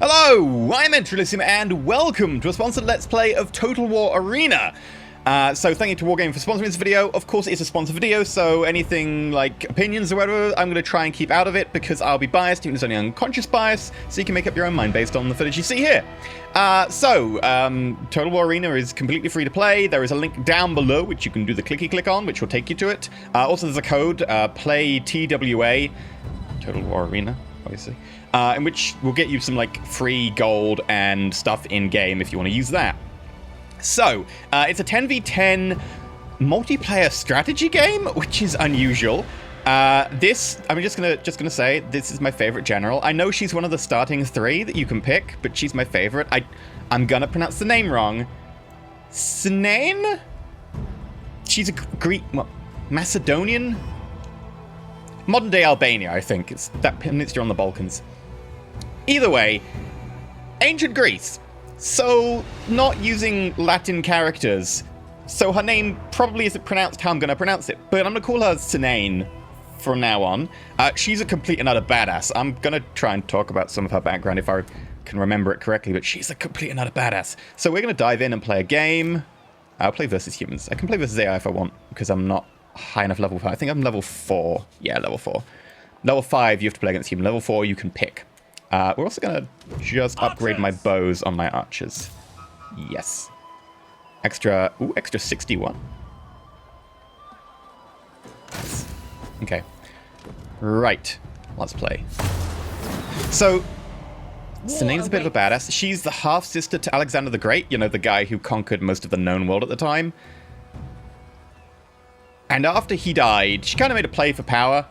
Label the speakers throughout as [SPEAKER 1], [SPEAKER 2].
[SPEAKER 1] Hello, I'm EnterElysium and welcome to a sponsored Let's Play of Total War Arena. So thank you to Wargaming for sponsoring this video. Of course it is a sponsored video, so anything like opinions or whatever, I'm going to try and keep out of it because I'll be biased, even if it's only unconscious bias, so you can make up your own mind based on the footage you see here. Total War Arena is completely free to play. There is a link down below which you can do the clicky click on, which will take you to it. Also there's a code, PLAYTWA, Total War Arena, obviously. In which will get you some like free gold and stuff in game if you want to use that. So it's a 10v10 multiplayer strategy game, which is unusual. I'm just gonna say this is my favorite general. I know she's one of the starting 3 that you can pick, but she's my favorite. I'm gonna pronounce the name wrong. CYNANE? She's a Greek, Macedonian, modern day Albania, I think. It's that peninsula on the Balkans. Either way, ancient Greece, so not using Latin characters, so her name probably isn't pronounced how I'm going to pronounce it, but I'm going to call her CYNANE from now on. She's a complete and utter badass. I'm going to try and talk about some of her background if I can remember it correctly, but she's a complete and utter badass. So we're going to dive in and play a game. I'll play versus humans. I can play versus AI if I want, because I'm not high enough level 5. I think I'm level 4. Yeah, level 4. Level 5, you have to play against human. Level 4, you can pick. We're also going to just upgrade my bows on my archers. Yes. Extra 61. Okay. Right. Let's play. So, CYNANE's a bit of a badass. She's the half-sister to Alexander the Great, you know, the guy who conquered most of the known world at the time. And after he died, she kind of made a play for power.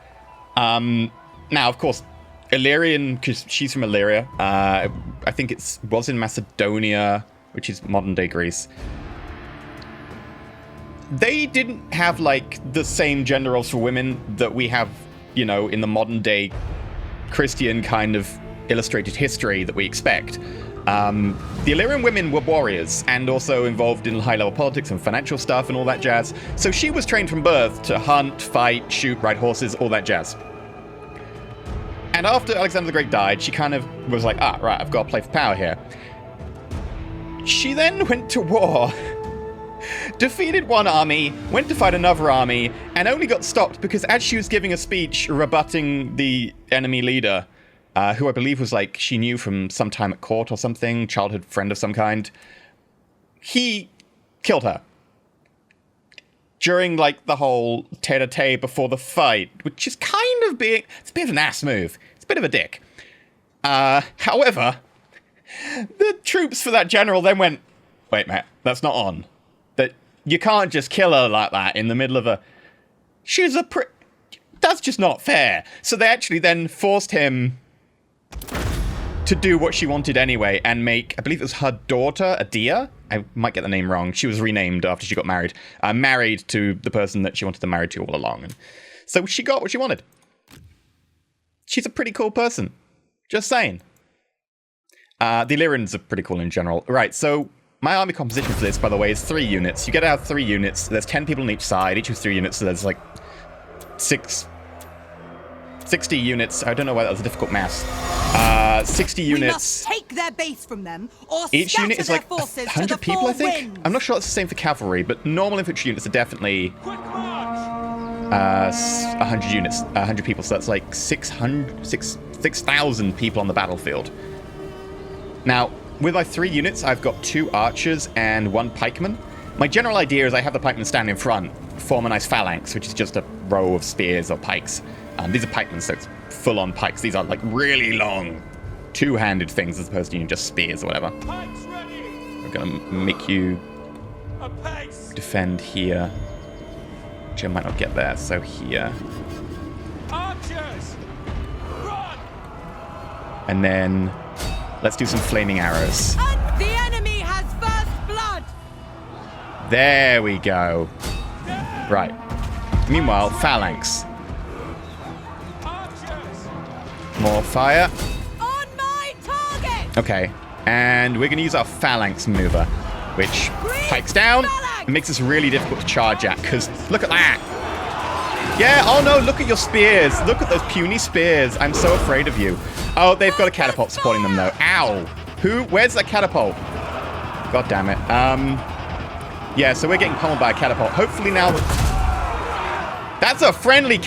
[SPEAKER 1] Now, of course, Illyrian, because she's from Illyria. I think it was in Macedonia, which is modern-day Greece. They didn't have, like, the same gender roles for women that we have, you know, in the modern-day Christian kind of illustrated history that we expect. The Illyrian women were warriors and also involved in high-level politics and financial stuff and all that jazz. So she was trained from birth to hunt, fight, shoot, ride horses, all that jazz. And after Alexander the Great died, she kind of was like, right, I've got to play for power here. She then went to war, defeated one army, went to fight another army, and only got stopped because as she was giving a speech rebutting the enemy leader, who I believe was like, she knew from some time at court or something, childhood friend of some kind, he killed her. During, like, the whole tete-a-tete before the fight, which is kind of it's a bit of an ass move. It's a bit of a dick. However, the troops for that general then went, wait, Matt, that's not on. That you can't just kill her like that in the middle of a... That's just not fair. So they actually then forced him to do what she wanted anyway and make, I believe it was her daughter, Adia. I might get the name wrong. She was renamed after she got married. Married to the person that she wanted to marry to all along. And so she got what she wanted. She's a pretty cool person. Just saying. The Illyrians are pretty cool in general. Right, so my army composition for this, by the way, is 3 units. You get to have 3 units. There's 10 people on each side. Each with 3 units, so there's like 60 units. I don't know why that was a difficult math. 60 units. We must take their base from them, or each unit is like 100 people, I think. I'm not sure it's the same for cavalry, but normal infantry units are definitely 100 units, 100 people. So that's like 6,000 people on the battlefield. Now, with my 3 units, I've got 2 archers and 1 pikeman. My general idea is I have the pikemen stand in front, form a nice phalanx, which is just a row of spears or pikes. These are pikemen, so it's full-on pikes. These are like really long, 2-handed things as opposed to just spears or whatever. We're gonna make you defend here, which I might not get there. So here, archers, run! And then let's do some flaming arrows. And the enemy has first blood. There we go. Right. Meanwhile, phalanx. More fire. On my target. Okay, and we're going to use our phalanx maneuver, which pikes down and makes this really difficult to charge at, because look at that. Yeah, oh no, look at your spears. Look at those puny spears. I'm so afraid of you. Oh, they've got a catapult supporting them, though. Ow. Where's that catapult? God damn it. Yeah, so we're getting pummeled by a catapult. Hopefully now... That's a friendly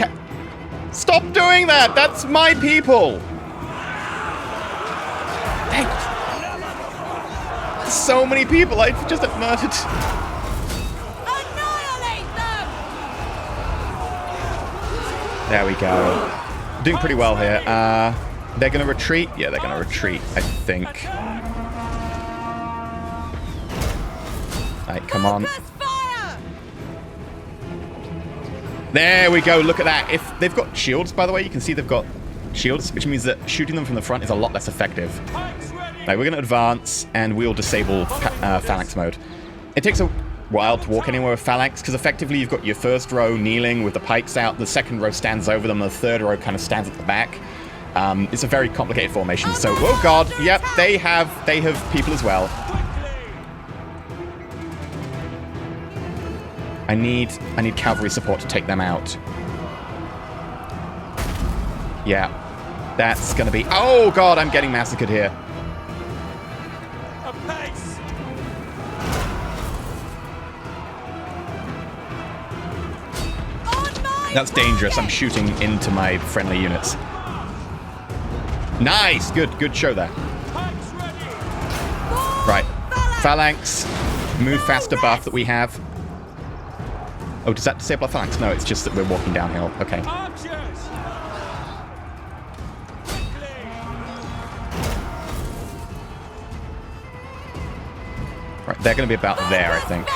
[SPEAKER 1] Stop doing that! That's my people! Hey. So many people I just murdered.
[SPEAKER 2] Annihilate them!
[SPEAKER 1] There we go. Doing pretty well here. They're going to retreat? Yeah, they're going to retreat, I think. Right, come on. There we go, look at that. If they've got shields, by the way, you can see they've got shields, which means that shooting them from the front is a lot less effective. Right, we're going to advance, and we'll disable phalanx mode. It takes a while to walk anywhere with phalanx, because effectively you've got your first row kneeling with the pikes out, the second row stands over them, the third row kind of stands at the back. It's a very complicated formation, so, oh god, yep, they have people as well. I need cavalry support to take them out. Yeah. That's gonna be... Oh god, I'm getting massacred here. That's dangerous. I'm shooting into my friendly units. Nice! Good show there. Right. Phalanx. Move faster buff that we have. Oh, does that disable our phalanx? No, it's just that we're walking downhill. Okay. Right, they're going to be about there, I think.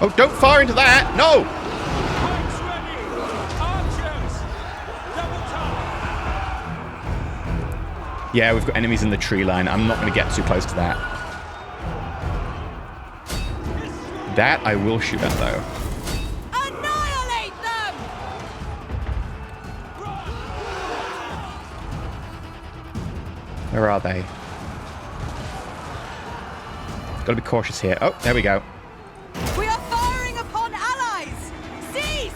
[SPEAKER 1] Oh, don't fire into that! No! Yeah, we've got enemies in the tree line. I'm not going to get too close to that. That I will shoot at, though. Where are they? Gotta be cautious here. Oh, there we go.
[SPEAKER 2] We are firing upon allies! Cease!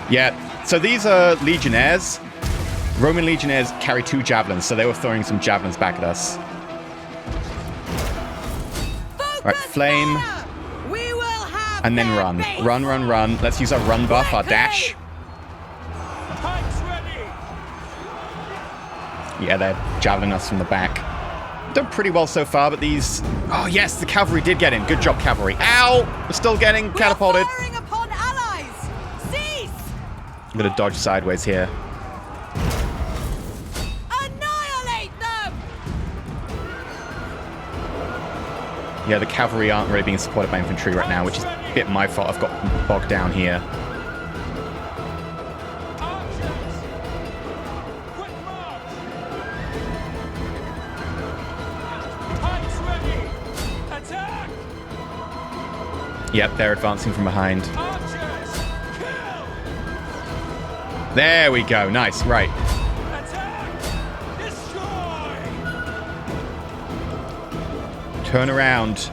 [SPEAKER 1] Yeah, so these are legionnaires. Roman legionnaires carry 2 javelins, so they were throwing some javelins back at us. Right, flame.
[SPEAKER 2] We will have
[SPEAKER 1] and then run. Run. Let's use our run buff, our dash. Yeah, they're javelin us from the back. Done pretty well so far, but these... Oh, yes, the cavalry did get in. Good job, cavalry. Ow! We're still getting catapulted.
[SPEAKER 2] Upon allies. Cease!
[SPEAKER 1] I'm going to dodge sideways here.
[SPEAKER 2] Annihilate them!
[SPEAKER 1] Yeah, the cavalry aren't really being supported by infantry right now, which is a bit my fault. I've got bogged down here. Yep, they're advancing from behind. There we go. Nice. Right. Turn around.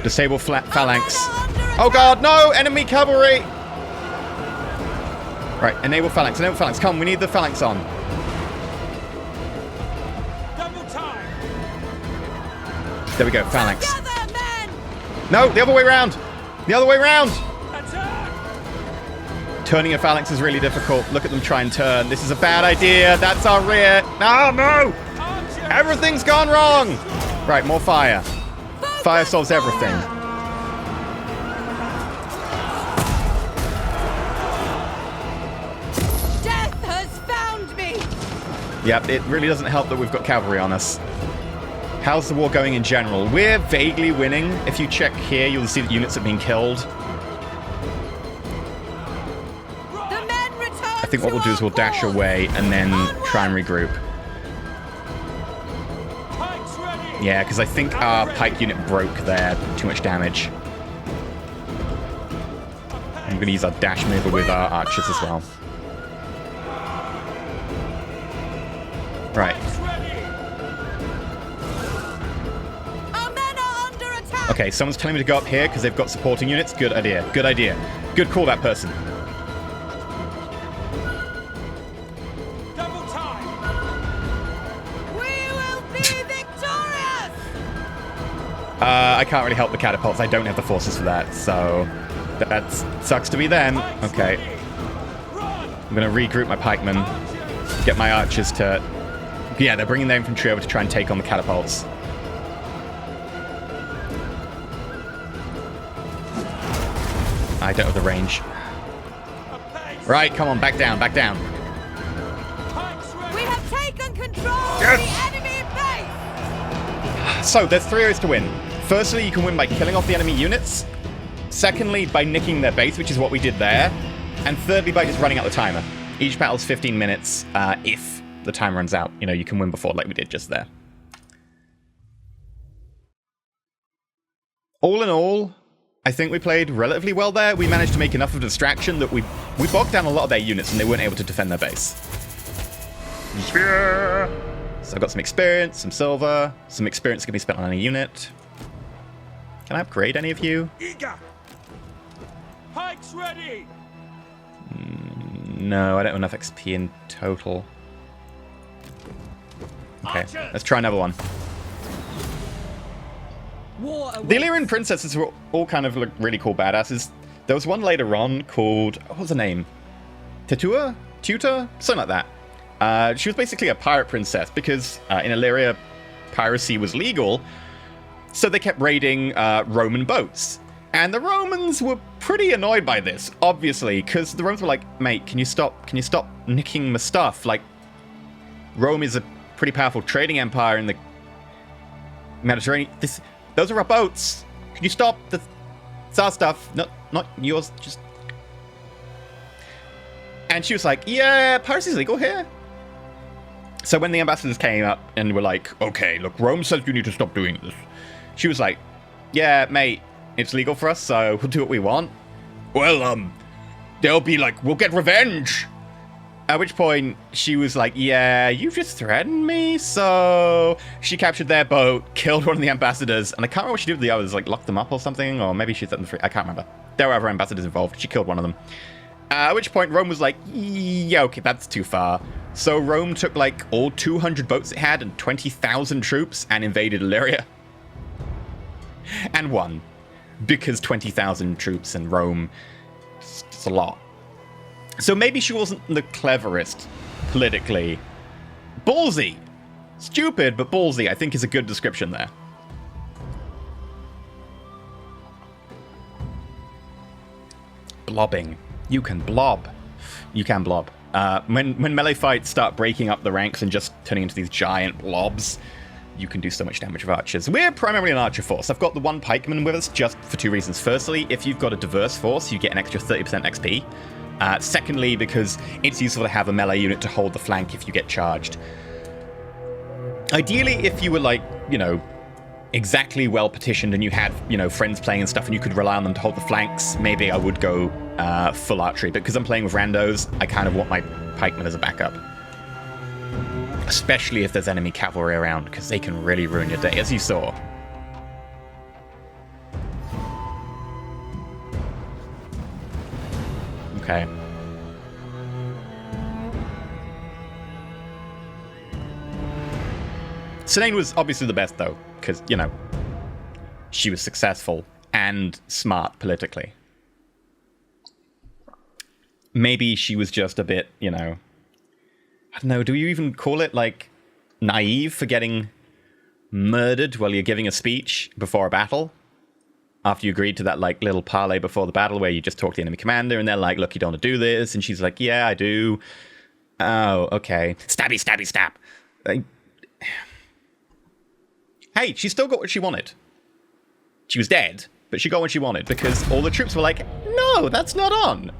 [SPEAKER 1] Disable phalanx. Oh god, no! Enemy cavalry! Right, enable phalanx. Come, we need the phalanx on. There we go, phalanx. No, the other way around! The other way around! Turning a phalanx is really difficult. Look at them try and turn. This is a bad idea. That's our rear. Oh, no! Everything's gone wrong! Right, more fire. Fire solves everything.
[SPEAKER 2] Death has found me!
[SPEAKER 1] Yep, it really doesn't help that we've got cavalry on us. How's the war going in general? We're vaguely winning. If you check here, you'll see that units are being killed. I think what we'll do is we'll dash away and then try and regroup. Yeah, because I think our pike unit broke there. Too much damage. I'm going to use our dash maneuver with our archers as well. Right. Okay, someone's telling me to go up here because they've got supporting units. Good idea. Good idea. Good call, that person.
[SPEAKER 3] Double time.
[SPEAKER 2] We will be victorious!
[SPEAKER 1] I can't really help the catapults. I don't have the forces for that, so that sucks to be them. Okay. I'm going to regroup my pikemen, get my archers to... Yeah, they're bringing their infantry over to try and take on the catapults. I don't have the range. Right, come on, back down, back down.
[SPEAKER 2] We have taken control of the enemy base!
[SPEAKER 1] So, there's 3 areas to win. Firstly, you can win by killing off the enemy units. Secondly, by nicking their base, which is what we did there. And thirdly, by just running out the timer. Each battle's 15 minutes. If the time runs out, you know, you can win before, like we did just there. All in all, I think we played relatively well there. We managed to make enough of a distraction that we bogged down a lot of their units and they weren't able to defend their base. Yeah. So I've got some experience, some silver, some experience can be spent on any unit. Can I upgrade any of you?
[SPEAKER 3] Eager. Pikes ready.
[SPEAKER 1] No, I don't have enough XP in total. Okay, let's try another one. The Illyrian princesses were all kind of really cool badasses. There was one later on called... What was her name? Tetua? Tutor? Something like that. She was basically a pirate princess because in Illyria, piracy was legal. So they kept raiding Roman boats. And the Romans were pretty annoyed by this, obviously, because the Romans were like, mate, can you stop nicking my stuff? Like, Rome is a pretty powerful trading empire in the Mediterranean. Those are our boats. Can you stop? It's our stuff, not yours. Just. And she was like, yeah, piracy's legal here. So when the ambassadors came up and were like, okay, look, Rome says you need to stop doing this. She was like, yeah, mate, it's legal for us, so we'll do what we want. Well, they'll be like, we'll get revenge. At which point, she was like, yeah, you just threatened me. So she captured their boat, killed one of the ambassadors, and I can't remember what she did with the others, like locked them up or something, or maybe she set them free. I can't remember. There were other ambassadors involved. She killed one of them. At which point, Rome was like, yeah, okay, that's too far. So Rome took like all 200 boats it had and 20,000 troops and invaded Illyria. And won. Because 20,000 troops in Rome, it's a lot. So maybe she wasn't the cleverest politically. Ballsy. Stupid, but ballsy, I think is a good description there. Blobbing. You can blob. You can blob. When melee fights start breaking up the ranks and just turning into these giant blobs, you can do so much damage with archers. We're primarily an archer force. I've got the one pikeman with us just for 2 reasons. Firstly, if you've got a diverse force, you get an extra 30% XP. Secondly, because it's useful to have a melee unit to hold the flank if you get charged. Ideally, if you were like, you know, exactly well petitioned and you had, you know, friends playing and stuff and you could rely on them to hold the flanks, maybe I would go full archery. But because I'm playing with randos, I kind of want my pikemen as a backup. Especially if there's enemy cavalry around, because they can really ruin your day, as you saw. Okay. CYNANE was obviously the best, though, because, you know, she was successful and smart politically. Maybe she was just a bit, you know... I don't know, do you even call it, like, naive for getting murdered while you're giving a speech before a battle? After you agreed to that, like, little parley before the battle where you just talk to the enemy commander and they're like, look, you don't want to do this. And she's like, yeah, I do. Oh, okay. Stabby, stabby, stab. Like, hey, she still got what she wanted. She was dead, but she got what she wanted because all the troops were like, no, that's not on.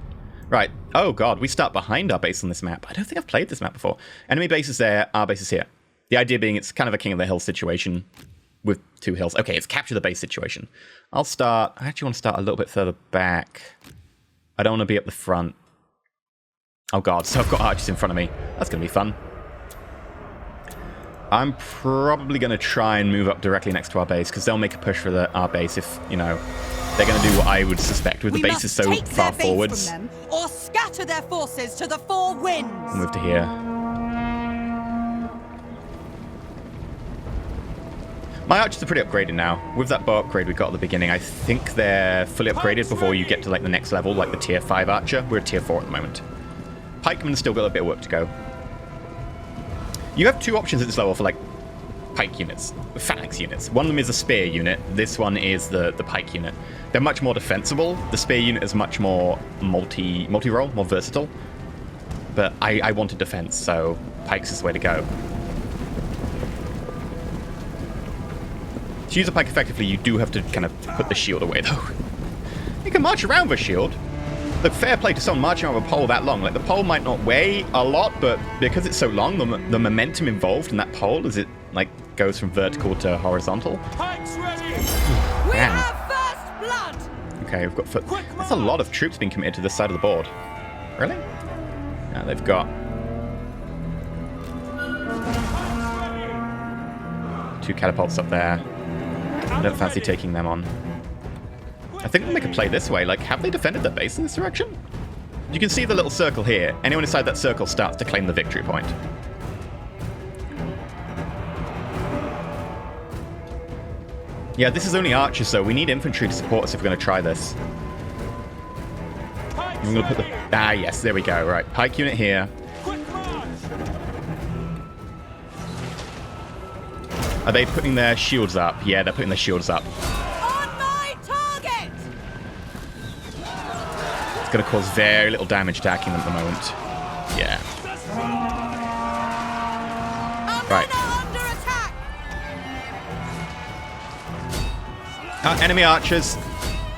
[SPEAKER 1] Right. Oh, God. We start behind our base on this map. I don't think I've played this map before. Enemy base is there. Our base is here. The idea being it's kind of a king of the hill situation with 2 hills. Okay, it's capture the base situation. I'll start... I actually want to start a little bit further back. I don't want to be up the front. Oh, God. So I've got archers in front of me. That's going to be fun. I'm probably going to try and move up directly next to our base because they'll make a push for our base if, you know... they're going to do what I would suspect with the
[SPEAKER 2] We
[SPEAKER 1] bases
[SPEAKER 2] must
[SPEAKER 1] so
[SPEAKER 2] take
[SPEAKER 1] far
[SPEAKER 2] their base
[SPEAKER 1] forwards.
[SPEAKER 2] from them, or scatter their forces to the four winds.
[SPEAKER 1] We'll move to here. My archers are pretty upgraded now. With that bow upgrade we got at the beginning, I think they're fully upgraded before you get to like the next level, like the tier 5 archer. We're at tier 4 at the moment. Pikemen's still got a bit of work to go. You have two options at this level for like pike units, phalanx units. One of them is a spear unit. This one is the pike unit. They're much more defensible. The spear unit is much more multi-role, more versatile. But I wanted defense, so pikes is the way to go. To use a pike effectively, you do have to kind of put the shield away, though. You can march around with a shield. Look, fair play to someone marching around with a pole that long. Like, the pole might not weigh a lot, but because it's so long, the momentum involved in that pole as it, like, goes from vertical to horizontal.
[SPEAKER 3] Pikes ready!
[SPEAKER 2] We
[SPEAKER 1] Man.
[SPEAKER 2] have first blood!
[SPEAKER 1] Okay, we've got foot. That's a lot of troops being committed to this side of the board. Really? Yeah, they've got two catapults up there. I don't fancy taking them on. I think we'll make a play this way. Like, have they defended their base in this direction? You can see the little circle here. Anyone inside that circle starts to claim the victory point. Yeah, this is only archers, so we need infantry to support us if we're going to try this. I'm going to put the... Ah, yes, there we go. Right, pike unit here.
[SPEAKER 3] Quick march!
[SPEAKER 1] Are they putting their shields up? Yeah, they're putting their shields up.
[SPEAKER 2] On my target!
[SPEAKER 1] It's going to cause very little damage attacking them at the moment. Yeah. Right.
[SPEAKER 2] Under attack!
[SPEAKER 1] Enemy archers.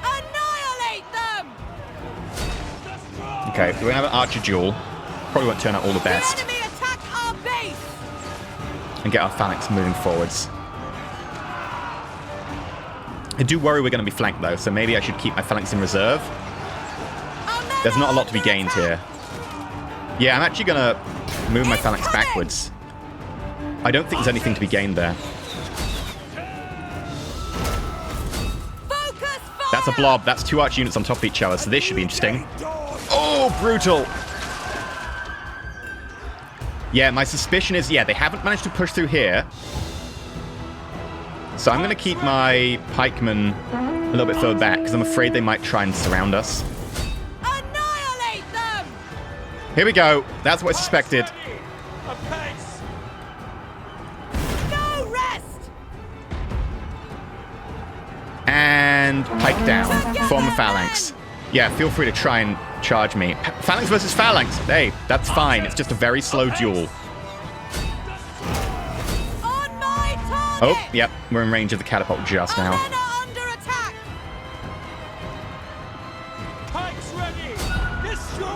[SPEAKER 2] Annihilate them!
[SPEAKER 1] Okay, we're going to have an archer duel. Probably won't turn out all the best.
[SPEAKER 2] The enemy attack our base!
[SPEAKER 1] And get our phalanx moving forwards. I do worry we're going to be flanked, though, so maybe I should keep my phalanx in reserve. There's not a lot to be gained here. Yeah, I'm actually going to move my phalanx backwards. I don't think there's anything to be gained there.
[SPEAKER 2] Focus fire!
[SPEAKER 1] That's a blob. That's two archer units on top of each other, so this should be interesting. Oh, brutal! Yeah, my suspicion is, yeah, they haven't managed to push through here. So I'm going to keep my pikemen a little bit further back, because I'm afraid they might try and surround us.
[SPEAKER 2] Annihilate them!
[SPEAKER 1] Here we go. That's what I suspected.
[SPEAKER 3] A pace!
[SPEAKER 2] No rest!
[SPEAKER 1] And pike down. Form a phalanx. Yeah, feel free to try and charge me. Phalanx versus phalanx. Hey, that's fine. It's just a very slow duel.
[SPEAKER 2] On my target!
[SPEAKER 1] Oh, yep. We're in range of the catapult just now.
[SPEAKER 2] Our men are under attack!
[SPEAKER 3] Pikes ready! Destroy!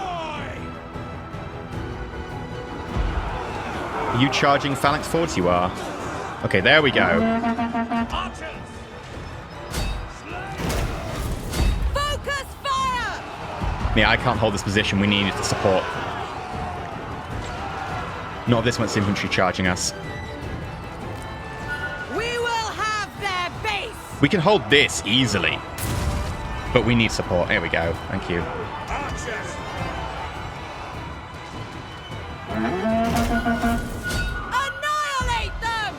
[SPEAKER 1] Are you charging phalanx forwards? You are. Okay, there we go.
[SPEAKER 3] Archers!
[SPEAKER 2] Focus fire!
[SPEAKER 1] Yeah, I can't hold this position. We need the support. Not if this one's infantry charging us.
[SPEAKER 2] We will have their base!
[SPEAKER 1] We can hold this easily. But we need support. There we go. Thank you.
[SPEAKER 3] Archers!
[SPEAKER 2] Annihilate them!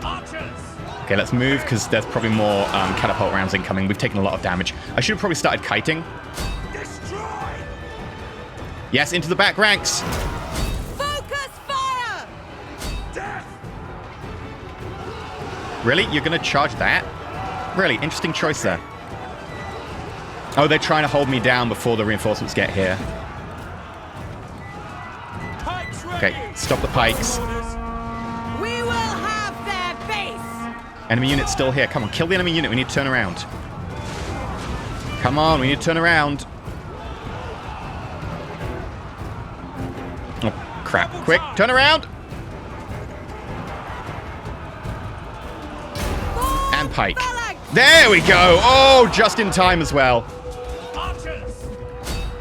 [SPEAKER 3] Archers!
[SPEAKER 1] Okay, let's move, because there's probably more catapult rounds incoming. We've taken a lot of damage. I should have probably started kiting.
[SPEAKER 3] Destroy!
[SPEAKER 1] Yes, into the back ranks.
[SPEAKER 2] Focus fire!
[SPEAKER 3] Death!
[SPEAKER 1] Really? You're going to charge that? Really? Interesting choice there. Oh, they're trying to hold me down before the reinforcements get here.
[SPEAKER 3] Pikes ready!
[SPEAKER 1] Okay, stop the pikes.
[SPEAKER 2] We will have their base!
[SPEAKER 1] Enemy unit's still here. Come on, kill the enemy unit. We need to turn around. Come on, we need to turn around. Oh, crap. Quick, turn around! And pike.
[SPEAKER 2] Phalanx!
[SPEAKER 1] There we go! Oh, just in time as well.
[SPEAKER 3] Archers!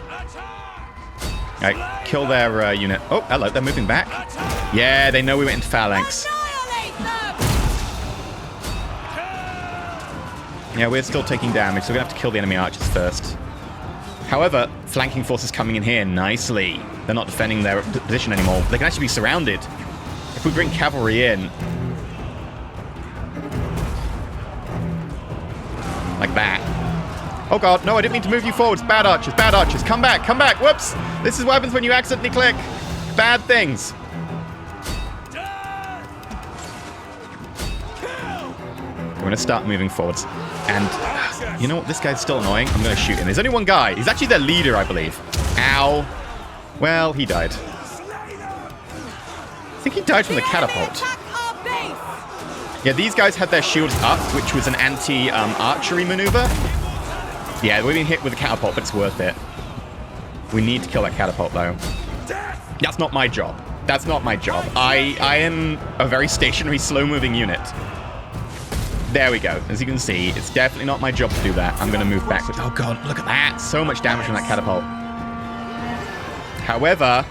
[SPEAKER 3] Attack!
[SPEAKER 1] Right, kill their unit. Oh, hello, they're moving back.
[SPEAKER 3] Attack!
[SPEAKER 1] Yeah, they know we went into phalanx.
[SPEAKER 2] Annihilate them!
[SPEAKER 1] Yeah, we're still taking damage, so we're going to have to kill the enemy archers first. However, flanking forces coming in here nicely. They're not defending their position anymore. They can actually be surrounded. If we bring cavalry in... like that. Oh god, no, I didn't mean to move you forwards. Bad archers, bad archers. Come back, come back. Whoops. This is what happens when you accidentally click. Bad things. We're going to start moving forwards. And you know what? This guy's still annoying. I'm going to shoot him. There's only one guy. He's actually their leader, I believe. Ow. Well, he died. I think he died from the catapult. Yeah, these guys had their shields up, which was an anti-archery maneuver. Yeah, we've been hit with a catapult, but it's worth it. We need to kill that catapult, though. That's not my job. That's not my job. I am a very stationary, slow-moving unit. There we go. As you can see, it's definitely not my job to do that. I'm going to move backwards. Oh, God, look at that. So much damage from that catapult. However,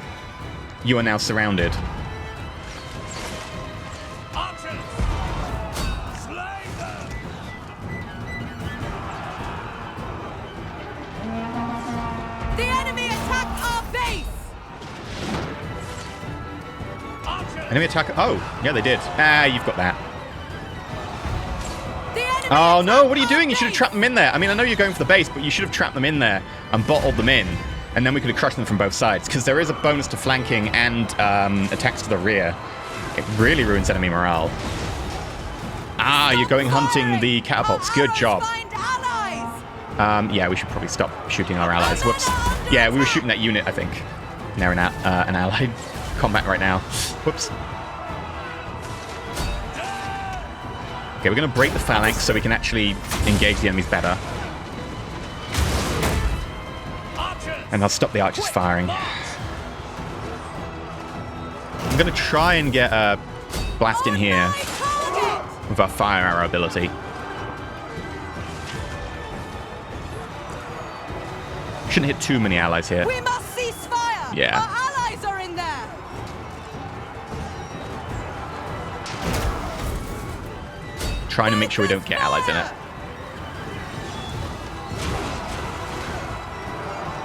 [SPEAKER 1] you are now surrounded.
[SPEAKER 2] The enemy attack our base!
[SPEAKER 1] Enemy attack. Oh, yeah, they did. Ah, you've got that. Oh, no, what are you doing? You should have trapped them in there. I mean, I know you're going for the base, but you should have trapped them in there and bottled them in. And then we could have crushed them from both sides, because there is a bonus to flanking and attacks to the rear. It really ruins enemy morale. Ah, you're going hunting the catapults. Good job. Yeah, we should probably stop shooting our allies. Whoops. Yeah, we were shooting that unit, I think. They're in an allied combat right now. Whoops. Okay, we're going to break the phalanx so we can actually engage the enemies better. And I'll stop the archers firing. I'm going to try and get a blast in here with our fire arrow ability. Shouldn't hit too many allies here.
[SPEAKER 2] We must cease fire!
[SPEAKER 1] Yeah.
[SPEAKER 2] Our allies are in there!
[SPEAKER 1] Trying to make sure we don't get allies in it.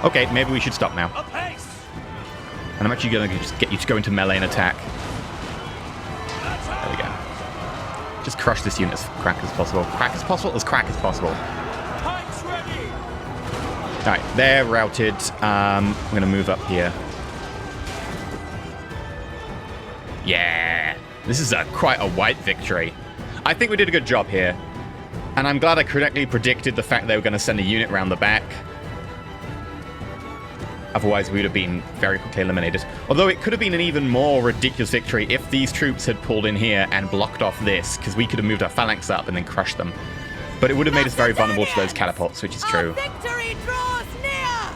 [SPEAKER 1] Okay, maybe we should stop now. And I'm actually going to just get you to go into melee and attack. There we go. Just crush this unit as crack as possible. Crack as possible? As crack as possible. Alright, they're routed. I'm going to move up here. Yeah. This is quite a white victory. I think we did a good job here. And I'm glad I correctly predicted the fact they were going to send a unit around the back. Otherwise, we would have been very quickly eliminated. Although it could have been an even more ridiculous victory if these troops had pulled in here and blocked off this, because we could have moved our phalanx up and then crushed them. But it would have made us very vulnerable to those catapults, which is true.
[SPEAKER 2] Victory draws near!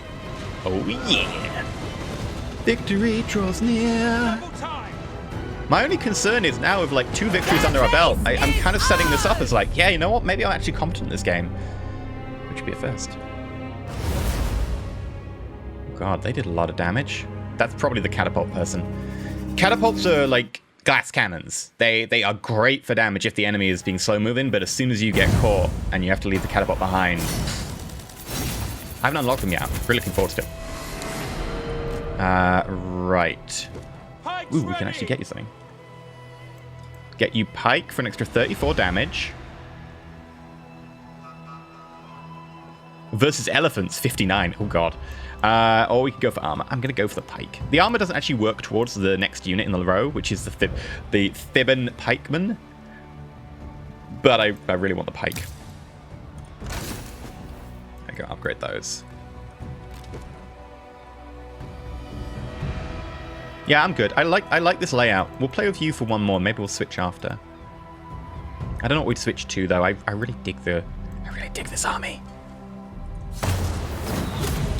[SPEAKER 1] Oh, yeah. Victory draws near. My only concern is now with like 2 victories under our belt, I'm kind of setting this up as like, yeah, you know what? Maybe I'm actually competent in this game. Which would be a first. Oh god, they did a lot of damage. That's probably the catapult person. Catapults are like glass cannons. They are great for damage if the enemy is being slow moving, but as soon as you get caught and you have to leave the catapult behind. I haven't unlocked them yet. Really looking forward to it. Right. Ooh, we can actually get you something. Get you pike for an extra 34 damage. Versus elephants, 59. Oh, God. Or we could go for armor. I'm going to go for the pike. The armor doesn't actually work towards the next unit in the row, which is the Theban pikeman. But I really want the pike. I go upgrade those. Yeah, I'm good. I like this layout. We'll play with you for one more. Maybe we'll switch after. I don't know what we'd switch to though. I really dig this army.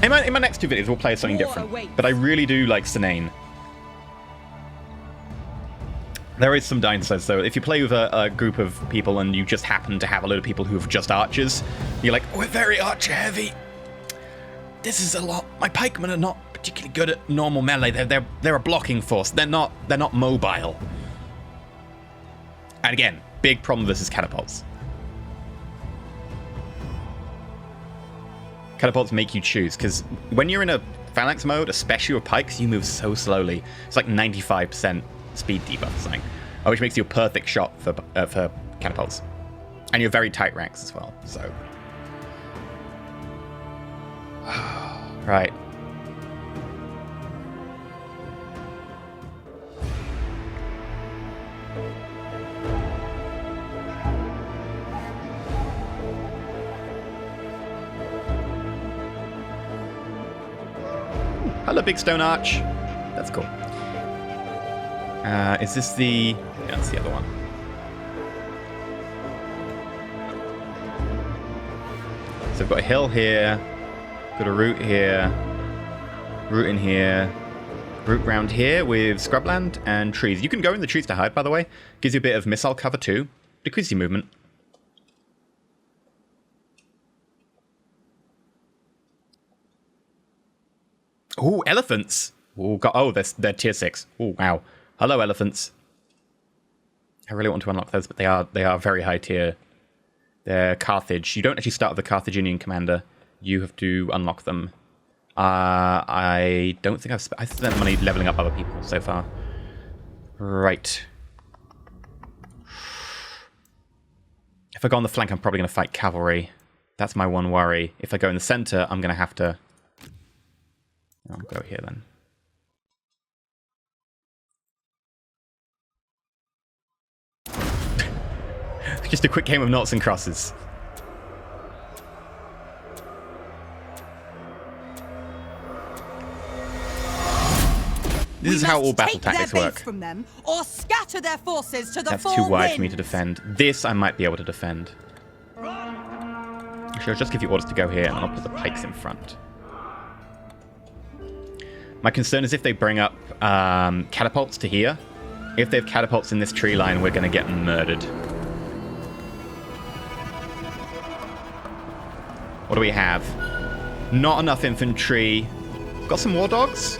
[SPEAKER 1] In my next 2 videos, we'll play something different. But I really do like CYNANE. There is some downsides though. If you play with a group of people and you just happen to have a load of people who have just archers, you're like, we're very archer heavy. This is a lot. My pikemen are not particularly good at normal melee. They're a blocking force. They're not mobile. And again, big problem versus catapults. catapults make you choose, because when you're in a phalanx mode, especially with pikes, you move so slowly. It's like 95% speed debuff or something, which makes you a perfect shot for catapults. And you're very tight ranks as well, so... Right. Hello, big stone arch. That's cool. Is this the... Yeah, that's the other one. So we've got a hill here, got a route here, route in here, route round here with scrubland and trees. You can go in the trees to hide, by the way. Gives you a bit of missile cover too. Decreases your movement. Ooh, elephants. Ooh, they're tier 6. Ooh, wow. Hello, elephants. I really want to unlock those, but they are very high tier. They're Carthage. You don't actually start with the Carthaginian commander. You have to unlock them. I don't think I've spent money leveling up other people so far. Right. If I go on the flank, I'm probably going to fight cavalry. That's my one worry. If I go in the center, I'm going to have to... I'll go here then. Just a quick game of noughts and crosses. This is how all battle tactics work.
[SPEAKER 2] From them, or scatter their forces to the
[SPEAKER 1] That's
[SPEAKER 2] four
[SPEAKER 1] too wide
[SPEAKER 2] winds.
[SPEAKER 1] for me to defend. This I might be able to defend. Actually, I'll just give you orders to go here, and I'll put the pikes in front. My concern is if they bring up catapults to here. If they have catapults in this tree line, we're going to get murdered. What do we have? Not enough infantry. Got some war dogs?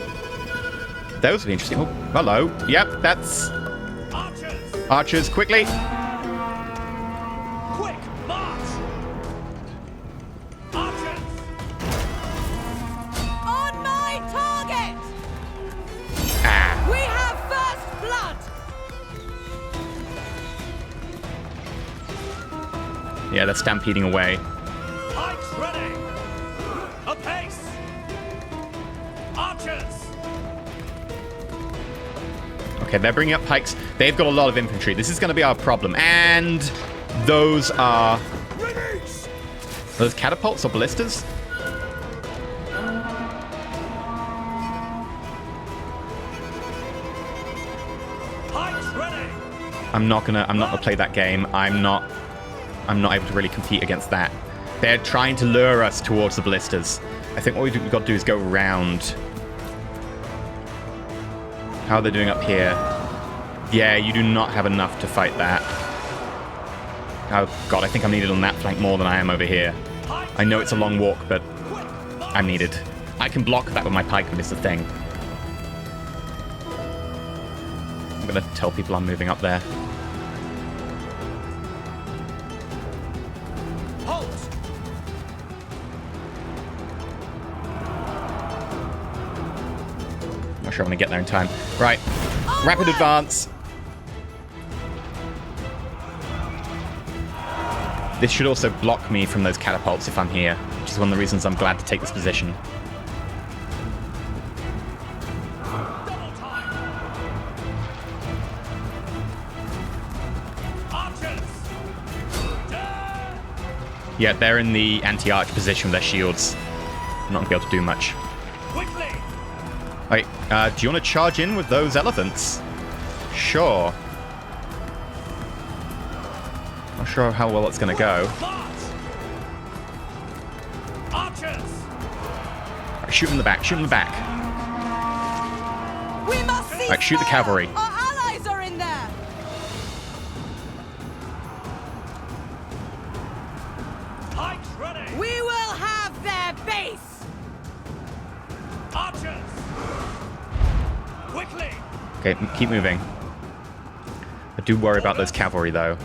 [SPEAKER 1] Those would be interesting. Oh, hello. Yep, that's...
[SPEAKER 3] Archers!
[SPEAKER 1] Archers, quickly!
[SPEAKER 3] Quick, march! Archers!
[SPEAKER 2] On my target!
[SPEAKER 1] Ah.
[SPEAKER 2] We have first blood!
[SPEAKER 1] Yeah, they're stampeding away.
[SPEAKER 3] Pikes ready! Apace! Archers!
[SPEAKER 1] Okay, they're bringing up pikes. They've got a lot of infantry. This is going to be our problem. And those are...
[SPEAKER 3] Release!
[SPEAKER 1] Those catapults or ballistas?
[SPEAKER 3] Pikes ready!
[SPEAKER 1] I'm not gonna play that game. I'm not able to really compete against that. They're trying to lure us towards the ballistas. I think what we've got to do is go around. How are they doing up here? Yeah, you do not have enough to fight that. Oh god, I think I'm needed on that flank more than I am over here. I know it's a long walk, but I'm needed. I can block that with my pikemen is the thing. I'm gonna tell people I'm moving up there.
[SPEAKER 3] Halt!
[SPEAKER 1] Not sure I'm gonna get there in time. Right, rapid advance. This should also block me from those catapults if I'm here, which is one of the reasons I'm glad to take this position.
[SPEAKER 3] Double time! Archers!
[SPEAKER 1] Yeah, they're in the anti-arch position with their shields. I'm not gonna be able to do much.
[SPEAKER 3] Quickly!
[SPEAKER 1] Wait, do you want to charge in with those elephants? Sure. Not sure how well it's gonna go.
[SPEAKER 3] March! Archers!
[SPEAKER 1] Right, shoot in the back, shoot in the back.
[SPEAKER 2] We must see
[SPEAKER 1] Right, shoot the cavalry.
[SPEAKER 2] Our allies are in there!
[SPEAKER 3] Pikes ready!
[SPEAKER 2] We will have their base!
[SPEAKER 3] Archers! Quickly!
[SPEAKER 1] Okay, keep moving. I do worry about those cavalry, though.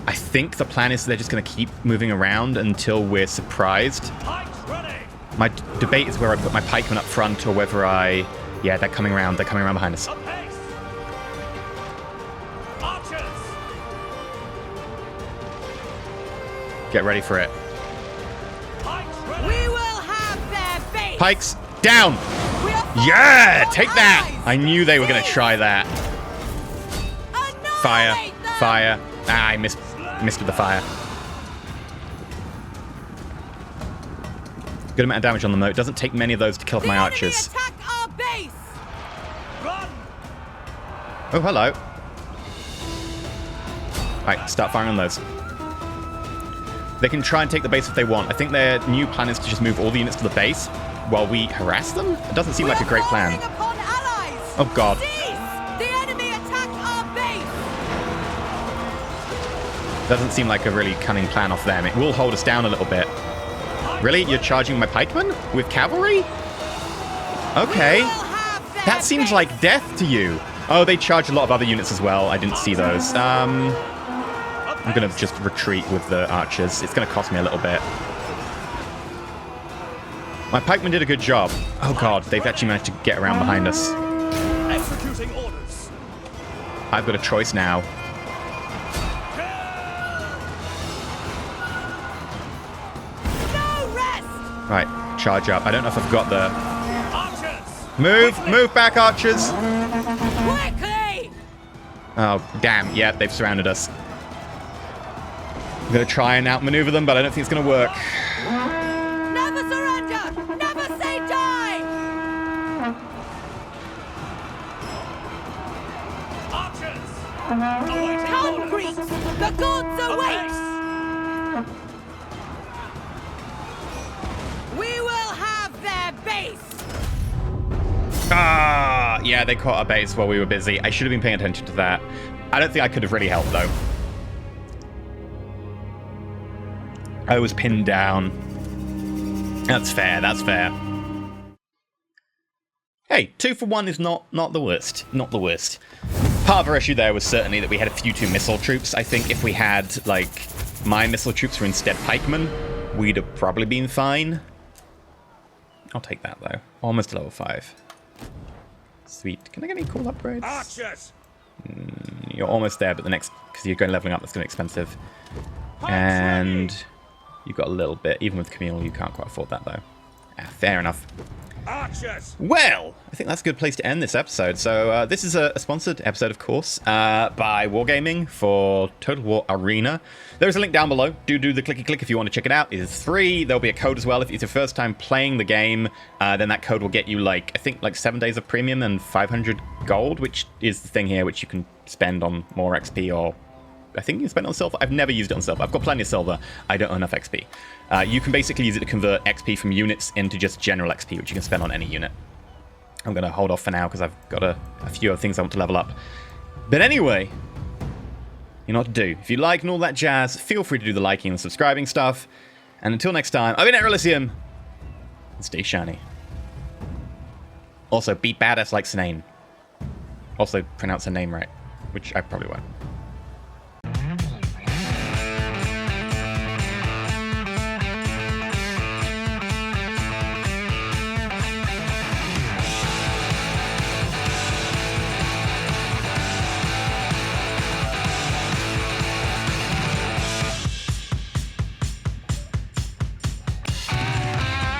[SPEAKER 1] I think the plan is they're just going to keep moving around until we're surprised.
[SPEAKER 3] Pikes ready!
[SPEAKER 1] debate is where I put my pikemen up front or whether I... Yeah, they're coming around. They're coming around behind us.
[SPEAKER 3] Apace! Archers!
[SPEAKER 1] Get ready for it.
[SPEAKER 3] Pikes ready!
[SPEAKER 2] We will have their base.
[SPEAKER 1] Pikes down!
[SPEAKER 2] We are firing
[SPEAKER 1] Yeah!
[SPEAKER 2] upon
[SPEAKER 1] Take that!
[SPEAKER 2] allies.
[SPEAKER 1] I knew they were going to try that. Fire.
[SPEAKER 2] Annihilate them.
[SPEAKER 1] Fire. Ah, I missed with the fire. Good amount of damage on them, though. It doesn't take many of those to kill off
[SPEAKER 2] The
[SPEAKER 1] my
[SPEAKER 2] enemy
[SPEAKER 1] archers.
[SPEAKER 2] attack our base.
[SPEAKER 3] Run!
[SPEAKER 1] Oh, hello. Right, start firing on those. They can try and take the base if they want. I think their new plan is to just move all the units to the base while we harass them. It doesn't seem like a great plan.
[SPEAKER 2] Firing upon allies.
[SPEAKER 1] Oh, God.
[SPEAKER 2] Cease. The enemy attack our base.
[SPEAKER 1] Doesn't seem like a really cunning plan off them. It will hold us down a little bit. Really? You're charging my pikemen? With cavalry? Okay.
[SPEAKER 2] We will have their
[SPEAKER 1] That seems
[SPEAKER 2] base.
[SPEAKER 1] like death to you. Oh, they charge a lot of other units as well. I didn't see those. I'm going to just retreat with the archers. It's going to cost me a little bit. My pikemen did a good job. Oh, God. They've actually managed to get around behind us.
[SPEAKER 3] Executing orders!
[SPEAKER 1] I've got a choice now.
[SPEAKER 2] No rest.
[SPEAKER 1] Right. Charge up. I don't know if I've got the...
[SPEAKER 3] Archers!
[SPEAKER 1] Move! Move back, archers!
[SPEAKER 2] Quickly.
[SPEAKER 1] Oh, damn. Yeah, they've surrounded us. I'm going to try and outmaneuver them, but I don't think it's going to work.
[SPEAKER 2] Never surrender. Never say die.
[SPEAKER 3] Archers! Awaiting
[SPEAKER 2] Concrete.
[SPEAKER 3] orders!
[SPEAKER 2] The gods await.
[SPEAKER 3] Apace!
[SPEAKER 2] We will have their base.
[SPEAKER 1] Ah, yeah, they caught our base while we were busy. I should have been paying attention to that. I don't think I could have really helped, though. I was pinned down. That's fair, that's fair. Hey, 2 for 1 is not the worst. Not the worst. Part of our issue there was certainly that we had a few too missile troops. I think if we had, like, my missile troops were instead pikemen, we'd have probably been fine. I'll take that, though. Almost level 5. Sweet. Can I get any cool upgrades?
[SPEAKER 3] Archers!
[SPEAKER 1] You're almost there, but the next... Because you're going leveling up, that's going to be expensive. And... You've got a little bit. Even with Camille, you can't quite afford that, though. Ah, fair enough.
[SPEAKER 3] Archers!
[SPEAKER 1] Well, I think that's a good place to end this episode. So this is a sponsored episode, of course, by Wargaming for Total War Arena. There is a link down below. Do the clicky click if you want to check it out. It is free. There'll be a code as well. If it's your first time playing the game, then that code will get you, like, I think, like 7 days of premium and 500 gold, which is the thing here, which you can spend on more XP or... I think you can spend it on silver. I've never used it on silver. I've got plenty of silver. I don't have enough XP. You can basically use it to convert XP from units into just general XP, which you can spend on any unit. I'm going to hold off for now because I've got a few other things I want to level up. But anyway, you know what to do. If you like and all that jazz, feel free to do the liking and subscribing stuff. And until next time, I've been EnterElysium. And stay shiny. Also, be badass like CYNANE. Also, pronounce her name right, which I probably won't.